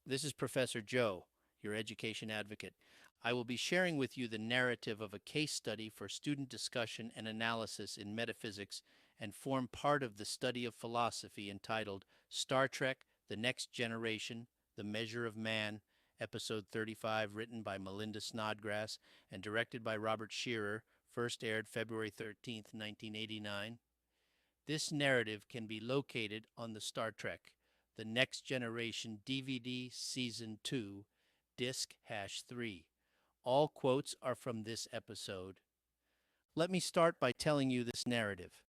This is Professor Joe, your education advocate. I will be sharing with you the narrative of a case study for student discussion and analysis in metaphysics and form part of the study of philosophy entitled Star Trek The Next Generation The Measure of Man, Episode 35, written by Melinda Snodgrass and directed by Robert Scheerer, first aired February 13th, 1989. This narrative can be located on the Star Trek The Next Generation DVD Season 2, Disc #3. All quotes are from this episode. Let me start by telling you this narrative.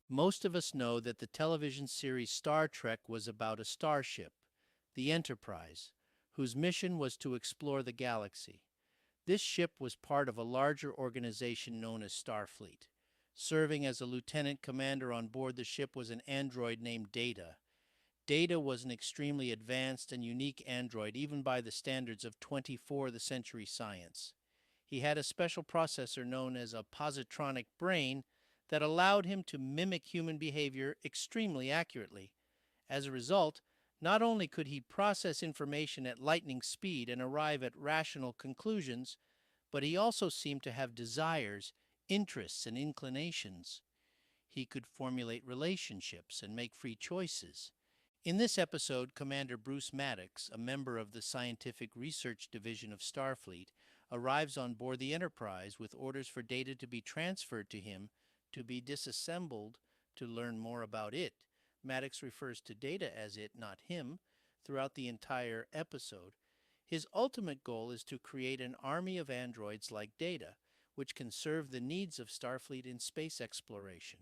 Most of us know that the television series Star Trek was about a starship, the Enterprise, whose mission was to explore the galaxy. This ship was part of a larger organization known as Starfleet. Serving as a lieutenant commander on board the ship was an android named Data. Data was an extremely advanced and unique android, even by the standards of 24th century science. He had a special processor known as a positronic brain that allowed him to mimic human behavior extremely accurately. As a result, not only could he process information at lightning speed and arrive at rational conclusions, but he also seemed to have desires, interests, and inclinations. He could formulate relationships and make free choices. In this episode, Commander Bruce Maddox, a member of the Scientific Research Division of Starfleet, arrives on board the Enterprise with orders for Data to be transferred to him to be disassembled to learn more about it. Maddox refers to Data as it, not him, throughout the entire episode. His ultimate goal is to create an army of androids like Data, which can serve the needs of Starfleet in space exploration.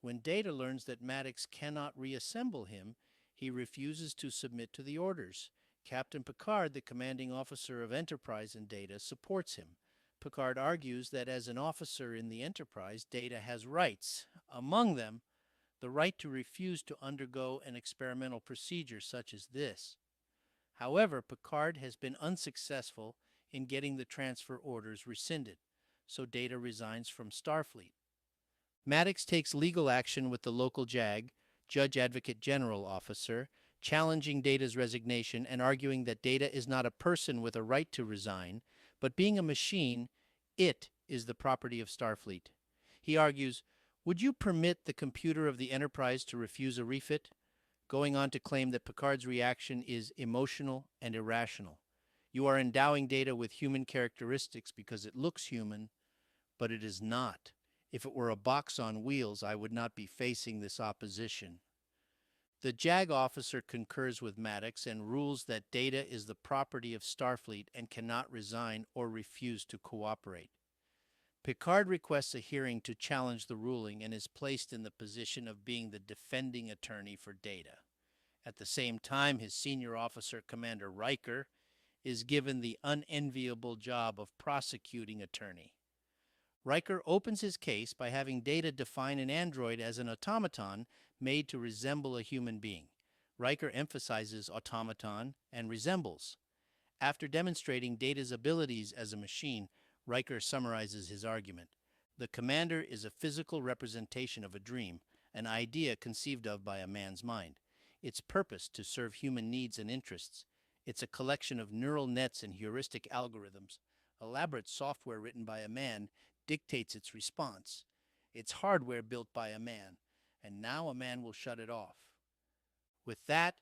When Data learns that Maddox cannot reassemble him, he refuses to submit to the orders. Captain Picard, the commanding officer of Enterprise and Data, supports him. Picard argues that as an officer in the Enterprise, Data has rights, among them, the right to refuse to undergo an experimental procedure such as this. However, Picard has been unsuccessful in getting the transfer orders rescinded, so Data resigns from Starfleet. Maddox takes legal action with the local JAG, Judge Advocate General Officer, challenging Data's resignation and arguing that Data is not a person with a right to resign, but being a machine, it is the property of Starfleet. He argues, would you permit the computer of the Enterprise to refuse a refit? Going on to claim that Picard's reaction is emotional and irrational. You are endowing Data with human characteristics because it looks human, but it is not. If it were a box on wheels, I would not be facing this opposition. The JAG officer concurs with Maddox and rules that Data is the property of Starfleet and cannot resign or refuse to cooperate. Picard requests a hearing to challenge the ruling and is placed in the position of being the defending attorney for Data. At the same time, his senior officer, Commander Riker, is given the unenviable job of prosecuting attorney. Riker opens his case by having Data define an android as an automaton made to resemble a human being. Riker emphasizes automaton and resembles. After demonstrating Data's abilities as a machine, Riker summarizes his argument. The commander is a physical representation of a dream, an idea conceived of by a man's mind. Its purpose to serve human needs and interests. It's a collection of neural nets and heuristic algorithms. Elaborate software written by a man dictates its response. It's hardware built by a man, and now a man will shut it off. With that,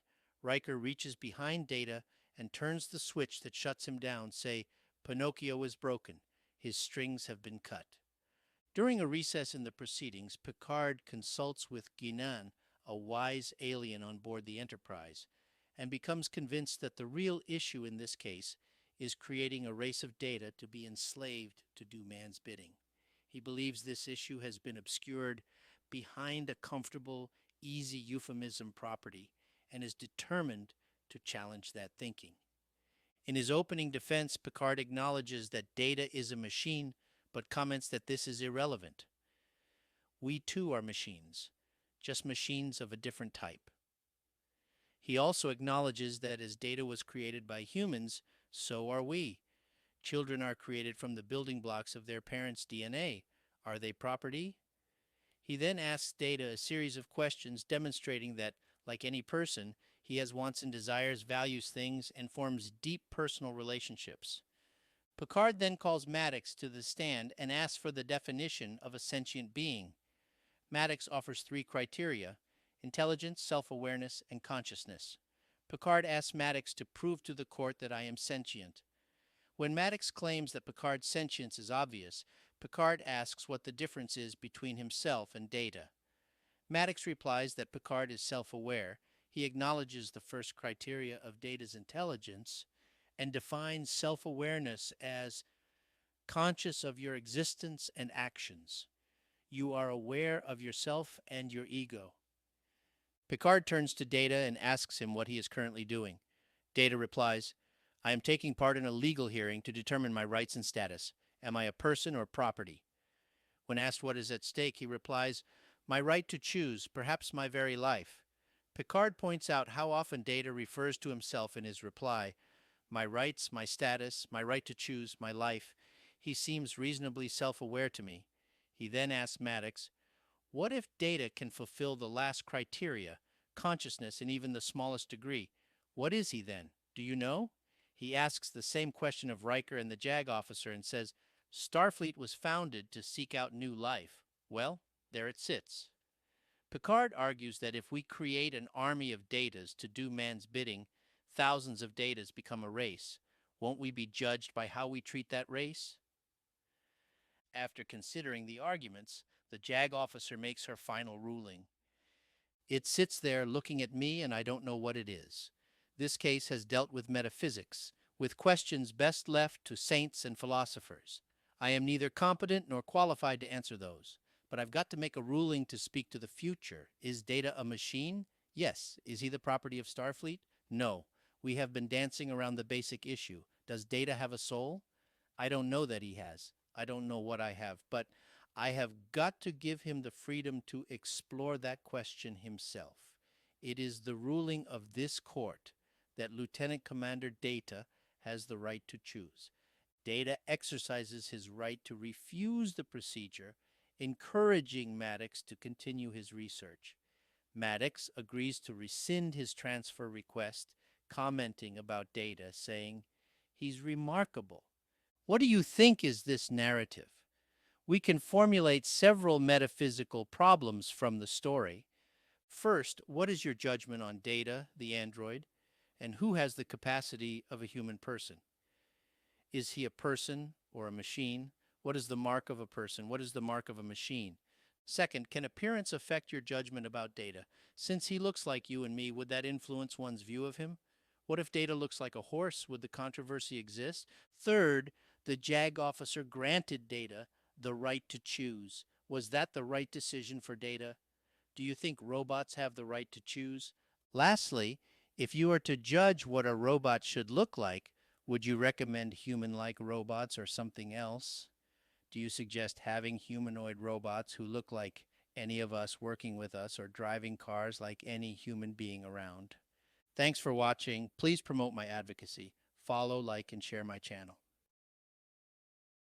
Riker reaches behind Data and turns the switch that shuts him down, say, Pinocchio is broken. His strings have been cut. During a recess in the proceedings, Picard consults with Guinan, a wise alien on board the Enterprise, and becomes convinced that the real issue in this case is creating a race of Data to be enslaved to do man's bidding. He believes this issue has been obscured behind a comfortable, easy euphemism property and is determined to challenge that thinking. In his opening defense, Picard acknowledges that Data is a machine, but comments that this is irrelevant. We too are machines, just machines of a different type. He also acknowledges that as Data was created by humans, so are we. Children are created from the building blocks of their parents' DNA. Are they property? He then asks Data a series of questions demonstrating that, like any person, He has wants and desires, values things, and forms deep personal relationships. Picard then calls Maddox to the stand and asks for the definition of a sentient being. Maddox offers three criteria: intelligence, self awareness, and consciousness. Picard asks Maddox to prove to the court that I am sentient. When Maddox claims that Picard's sentience is obvious, Picard asks what the difference is between himself and Data. Maddox replies that Picard is self aware. He acknowledges the first criteria of Data's intelligence and defines self awareness as conscious of your existence and actions. You are aware of yourself and your ego. Picard turns to Data and asks him what he is currently doing. Data replies, I am taking part in a legal hearing to determine my rights and status. Am I a person or property? When asked what is at stake, he replies, my right to choose, perhaps my very life. Picard points out how often Data refers to himself in his reply. My rights, my status, my right to choose, my life. He seems reasonably self-aware to me. He then asks Maddox, what if Data can fulfill the last criteria, consciousness in even the smallest degree? What is he then? Do you know? He asks the same question of Riker and the JAG officer and says, Starfleet was founded to seek out new life. Well, there it sits. Picard argues that if we create an army of Datas to do man's bidding, thousands of Datas become a race. Won't we be judged by how we treat that race? After considering the arguments, the JAG officer makes her final ruling. It sits there looking at me and I don't know what it is. This case has dealt with metaphysics, with questions best left to saints and philosophers. I am neither competent nor qualified to answer those, but I've got to make a ruling to speak to the future. Is Data a machine? Yes. Is he the property of Starfleet? No. We have been dancing around the basic issue. Does Data have a soul? I don't know that he has. I don't know what I have, but I have got to give him the freedom to explore that question himself. It is the ruling of this court that Lieutenant Commander Data has the right to choose. Data exercises his right to refuse the procedure, encouraging Maddox to continue his research. Maddox agrees to rescind his transfer request, commenting about Data, saying, he's remarkable. What do you think is this narrative? We can formulate several metaphysical problems from the story. First, what is your judgment on Data, the android, and who has the capacity of a human person? Is he a person or a machine? What is the mark of a person? What is the mark of a machine? Second, can appearance affect your judgment about Data? Since he looks like you and me, would that influence one's view of him? What if Data looks like a horse? Would the controversy exist? Third, the JAG officer granted Data the right to choose. Was that the right decision for Data? Do you think robots have the right to choose? Lastly, if you are to judge what a robot should look like, would you recommend human-like robots or something else? Do you suggest having humanoid robots who look like any of us working with us or driving cars like any human being around? Thanks for watching. Please promote my advocacy. Follow, like, and share my channel.